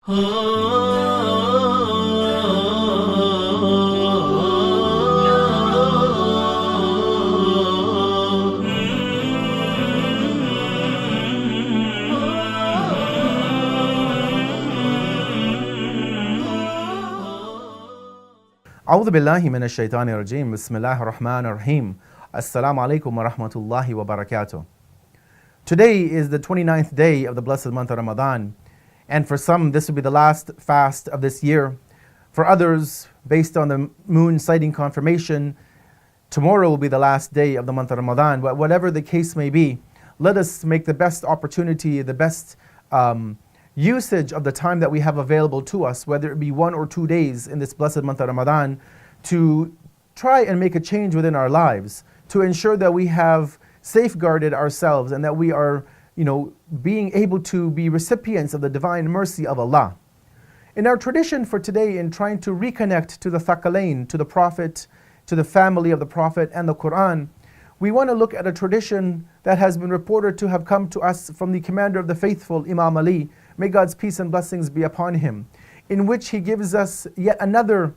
أعوذ بالله من الشيطان الرجيم بسم الله الرحمن الرحيم Assalamu alaikum wa rahmatullahi wa barakatuh. Today is the 29th day of the blessed month of Ramadan, and for some this will be the last fast of this year. For others, based on the moon sighting confirmation, tomorrow will be the last day of the month of Ramadan. But whatever the case may be, let us make the best opportunity, the best usage of the time that we have available to us, whether it be 1 or 2 days in this blessed month of Ramadan, to try and make a change within our lives, to ensure that we have safeguarded ourselves and that we are, being able to be recipients of the divine mercy of Allah. In our tradition for today, in trying to reconnect to the Thaqalain, to the Prophet, to the family of the Prophet and the Qur'an, we want to look at a tradition that has been reported to have come to us from the commander of the faithful, Imam Ali, may God's peace and blessings be upon him, in which he gives us yet another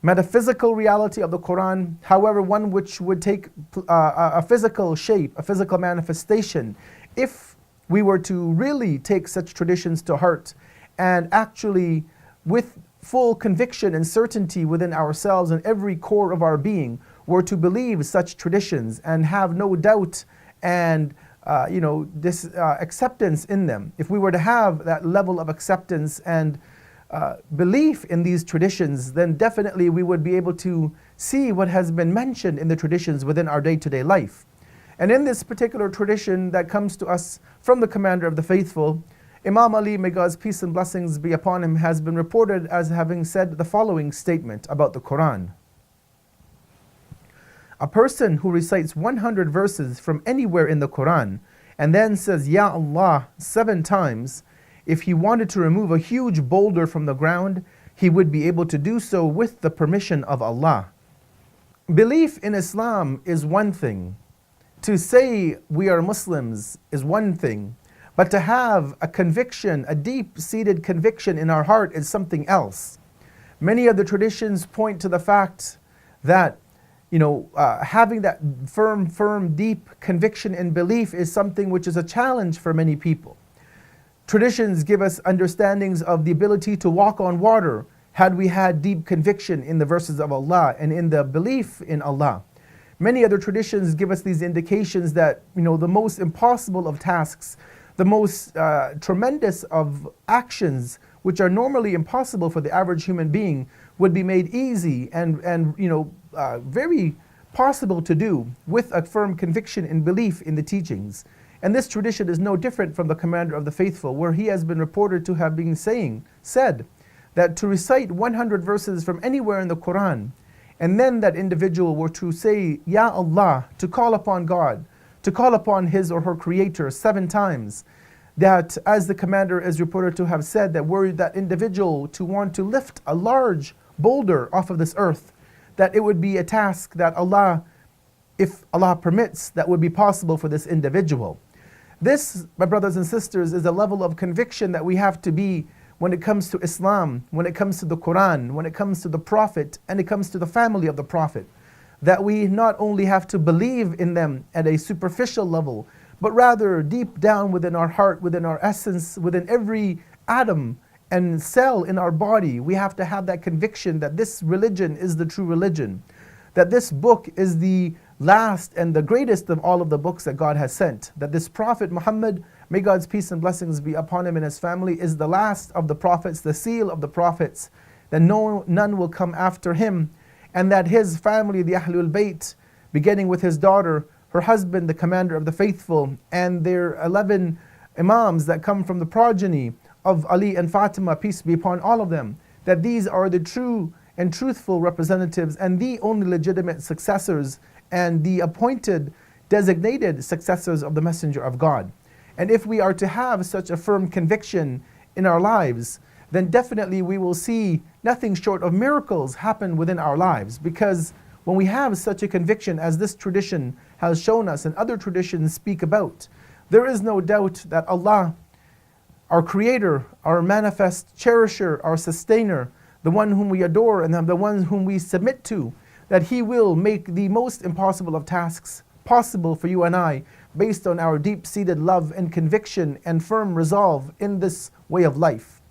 metaphysical reality of the Qur'an, however one which would take a physical shape, a physical manifestation, if we were to really take such traditions to heart and actually with full conviction and certainty within ourselves and every core of our being were to believe such traditions and have no doubt and this acceptance in them. If we were to have that level of acceptance and belief in these traditions, then definitely we would be able to see what has been mentioned in the traditions within our day-to-day life. And in this particular tradition that comes to us from the commander of the faithful, Imam Ali, may God's peace and blessings be upon him, has been reported as having said the following statement about the Qur'an. A person who recites 100 verses from anywhere in the Qur'an and then says, Ya Allah, 7 times, if he wanted to remove a huge boulder from the ground, he would be able to do so with the permission of Allah. Belief in Islam is one thing. To say we are Muslims is one thing. But to have a conviction, a deep-seated conviction in our heart is something else. Many of the traditions point to the fact that having that firm, deep conviction and belief is something which is a challenge for many people. Traditions give us understandings of the ability to walk on water had we had deep conviction in the verses of Allah and in the belief in Allah. Many other traditions give us these indications that the most impossible of tasks, the most tremendous of actions which are normally impossible for the average human being would be made easy and very possible to do with a firm conviction and belief in the teachings. And this tradition is no different from the commander of the faithful, where he has been reported to have been said that to recite 100 verses from anywhere in the Qur'an, and then that individual were to say, Ya Allah, to call upon God, to call upon his or her creator 7 times, that as the commander is reported to have said, that were that individual to want to lift a large boulder off of this earth, that it would be a task that Allah, if Allah permits, that would be possible for this individual. This, my brothers and sisters, is a level of conviction that we have to be when it comes to Islam, when it comes to the Qur'an, when it comes to the Prophet, and it comes to the family of the Prophet. That we not only have to believe in them at a superficial level, but rather deep down within our heart, within our essence, within every atom and cell in our body, we have to have that conviction that this religion is the true religion, that this book is the last and the greatest of all of the books that God has sent, that this Prophet Muhammad, may God's peace and blessings be upon him and his family, is the last of the prophets, the seal of the prophets, that none will come after him, and that his family, the Ahlul Bayt, beginning with his daughter, her husband, the commander of the faithful, and their 11 imams that come from the progeny of Ali and Fatima, peace be upon all of them, that these are the true and truthful representatives and the only legitimate successors and the appointed, designated successors of the Messenger of God. And if we are to have such a firm conviction in our lives, then definitely we will see nothing short of miracles happen within our lives. Because when we have such a conviction as this tradition has shown us and other traditions speak about, there is no doubt that Allah, our Creator, our manifest cherisher, our sustainer, the one whom we adore and the one whom we submit to, that He will make the most impossible of tasks possible for you and I, based on our deep-seated love and conviction and firm resolve in this way of life.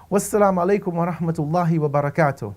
Wassalamu alaikum wa rahmatullahi wa barakatuh.